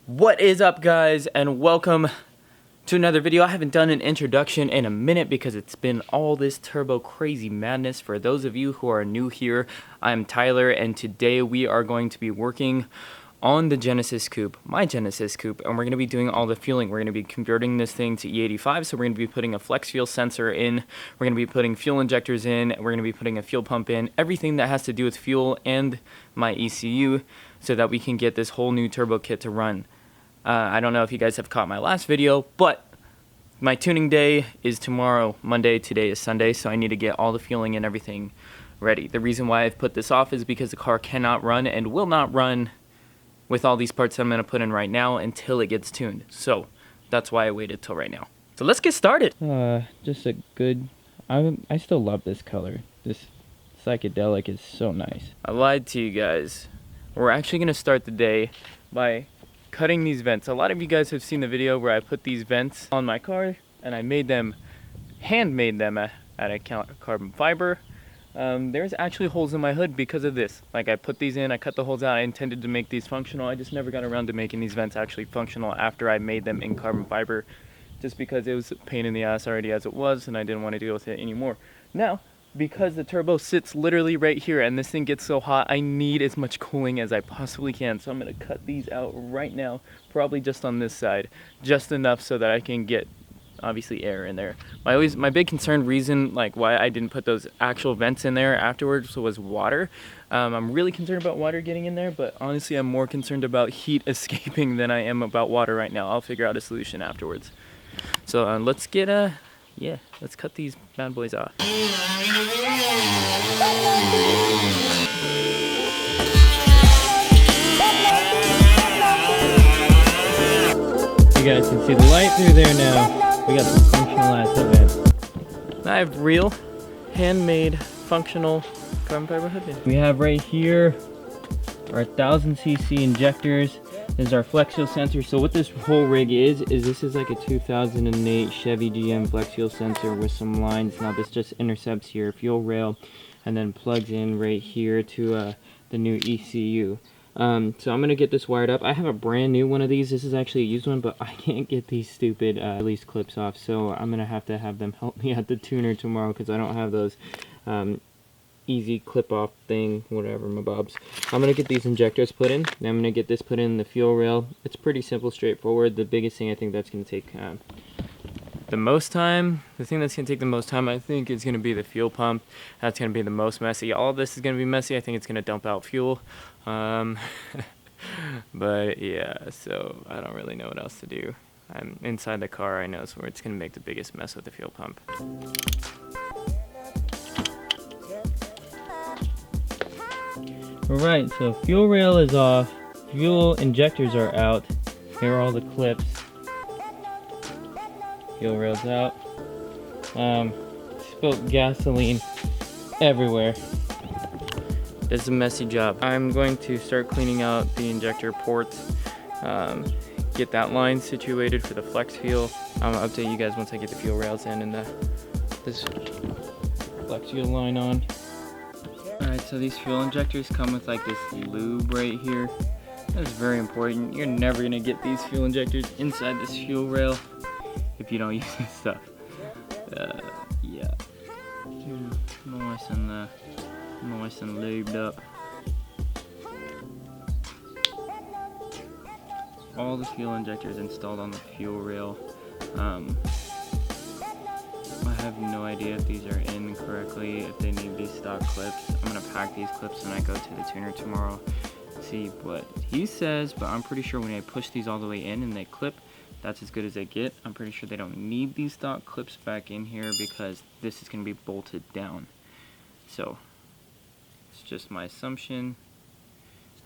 What is up, guys, and welcome to another video. I haven't done an introduction in a minute because it's been all this turbo crazy madness. For those of you who are new here, I'm Tyler, and today we are going to be working on the Genesis Coupe, my Genesis Coupe, and we're going to be doing all the fueling. We're going to be converting this thing to E85, so we're going to be putting a flex fuel sensor in, we're going to be putting fuel injectors in, we're going to be putting a fuel pump in, everything that has to do with fuel and my ECU, so that we can get this whole new turbo kit to run. I don't know if you guys have caught my last video, but my tuning day is tomorrow, Monday. Today is Sunday, so I need to get all the fueling and everything ready. The reason why I've put this off is because the car cannot run and will not run with all these parts that I'm going to put in right now until it gets tuned. So that's why I waited till right now. So let's get started. Just a good, I still love this color. This Psychedelic is so nice. I lied to you guys. We're actually going to start the day by cutting these vents. A lot of you guys have seen the video where I put these vents on my car and I made them, handmade them out of carbon fiber. There's actually holes in my hood because of this. Like, I put these in, I cut the holes out, I intended to make these functional. I just never got around to making these vents actually functional after I made them in carbon fiber, just because it was a pain in the ass already as it was and I didn't want to deal with it anymore. Now, because the turbo sits literally right here and this thing gets so hot, I need as much cooling as I possibly can. So I'm going to cut these out right now, probably just on this side, just enough so that I can get obviously air in there. My big concern reason like why I didn't put those actual vents in there afterwards was water. I'm really concerned about water getting in there, but honestly I'm more concerned about heat escaping than I am about water right now. I'll figure out a solution afterwards. So let's get yeah, let's cut these bad boys off. You guys can see the light through there now. We got some functional ass events. I have real, handmade, functional carbon fiber hood vents. We have right here our 1000cc injectors. This is our flex fuel sensor. So what this whole rig is this is like a 2008 Chevy GM flex fuel sensor with some lines. Now this just intercepts your fuel rail and then plugs in right here to the new ECU. So I'm gonna get this wired up. I have a brand new one of these. This is actually a used one, but I can't get these stupid release clips off. So I'm gonna have to have them help me at the tuner tomorrow because I don't have those easy clip off thing, whatever, my bobs. I'm gonna get these injectors put in, then I'm gonna get this put in the fuel rail. It's pretty simple, straightforward. The biggest thing I think that's gonna take the most time, I think is gonna be the fuel pump. That's gonna be the most messy. All of this is gonna be messy. I think it's gonna dump out fuel. But yeah, so I don't really know what else to do. I'm inside the car, I know, so it's gonna make the biggest mess with the fuel pump. Alright, so fuel rail is off, fuel injectors are out, here are all the clips, fuel rail's out, spilled gasoline everywhere. This is a messy job. I'm going to start cleaning out the injector ports, get that line situated for the flex fuel. I'm going to update you guys once I get the fuel rails in and this flex fuel line on. Alright, so these fuel injectors come with like this lube right here. That is very important. You're never going to get these fuel injectors inside this fuel rail if you don't use this stuff. Yeah. Nice and lubed up. All the fuel injectors installed on the fuel rail. I have no idea if these are in correctly, if they need these stock clips. I'm gonna pack these clips when I go to the tuner tomorrow, see what he says, but I'm pretty sure when I push these all the way in and they clip, that's as good as they get. I'm pretty sure they don't need these stock clips back in here because this is gonna be bolted down. So, it's just my assumption.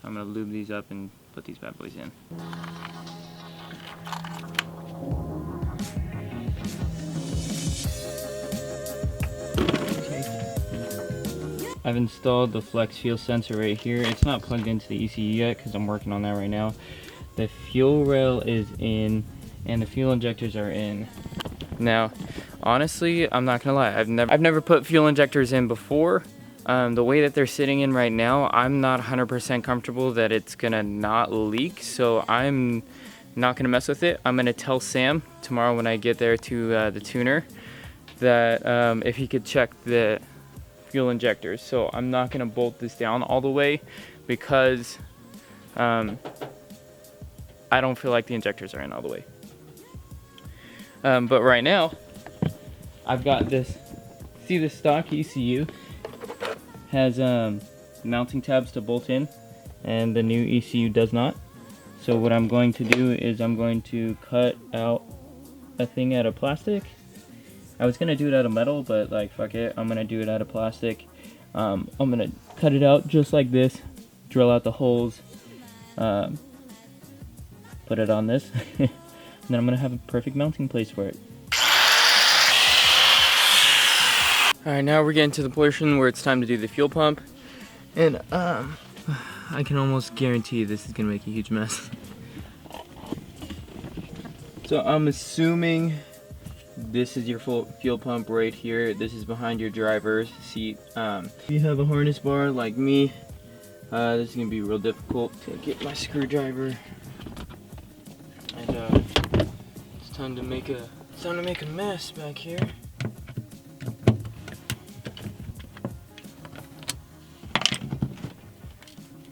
I'm gonna lube these up and put these bad boys in. I've installed the flex fuel sensor right here. It's not plugged into the ECU yet because I'm working on that right now. The fuel rail is in and the fuel injectors are in. Now, honestly, I'm not gonna lie, I've never put fuel injectors in before. The way that they're sitting in right now, I'm not 100% comfortable that it's gonna not leak, so I'm Not gonna mess with it. I'm gonna tell Sam tomorrow when I get there to the tuner that if he could check the fuel injectors. So I'm not gonna bolt this down all the way because I don't feel like the injectors are in all the way. But right now, I've got this. See, the stock ECU has mounting tabs to bolt in, and the new ECU does not. So what I'm going to do is I'm going to cut out a thing out of plastic. I was gonna do it out of metal, but like fuck it, I'm gonna do it out of plastic. I'm gonna cut it out just like this, drill out the holes, put it on this, and then I'm gonna have a perfect mounting place for it. Alright, now we're getting to the portion where it's time to do the fuel pump. And I can almost guarantee this is gonna make a huge mess. So I'm assuming this is your full fuel pump right here. This is behind your driver's seat. If you have a harness bar like me, this is gonna be real difficult to get my screwdriver. And it's time to make a mess back here.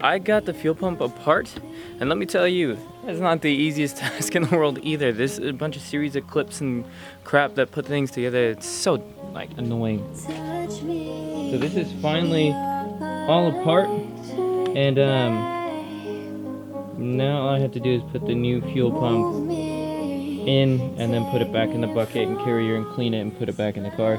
I got the fuel pump apart, and let me tell you, it's not the easiest task in the world either. This is a bunch of series of clips and crap that put things together. It's so like annoying. So this is finally all apart, and now all I have to do is put the new fuel pump in and then put it back in the bucket and carry her and clean it and put it back in the car.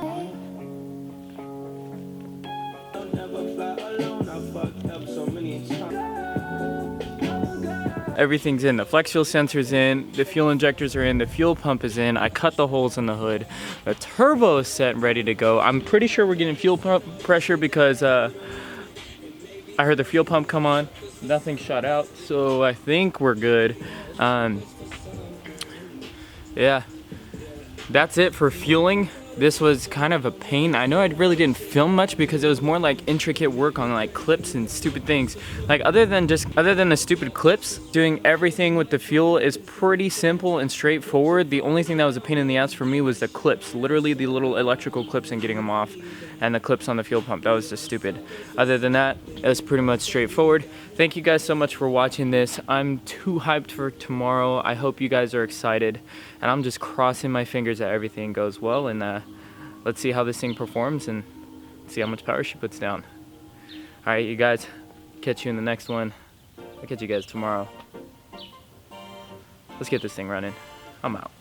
Everything's in. The flex fuel sensor's in, the fuel injectors are in, the fuel pump is in. I cut the holes in the hood. The turbo is set and ready to go. I'm pretty sure we're getting fuel pump pressure because I heard the fuel pump come on. Nothing shot out, so I think we're good. Yeah, that's it for fueling. This was kind of a pain. I know I really didn't film much because it was more like intricate work on like clips and stupid things. Like other than the stupid clips, doing everything with the fuel is pretty simple and straightforward. The only thing that was a pain in the ass for me was the clips, literally the little electrical clips and getting them off, and the clips on the fuel pump. That was just stupid. Other than that, it was pretty much straightforward. Thank you guys so much for watching this. I'm too hyped for tomorrow. I hope you guys are excited, and I'm just crossing my fingers that everything goes well, and let's see how this thing performs and see how much power she puts down. All right, you guys, catch you in the next one. I'll catch you guys tomorrow. Let's get this thing running. I'm out.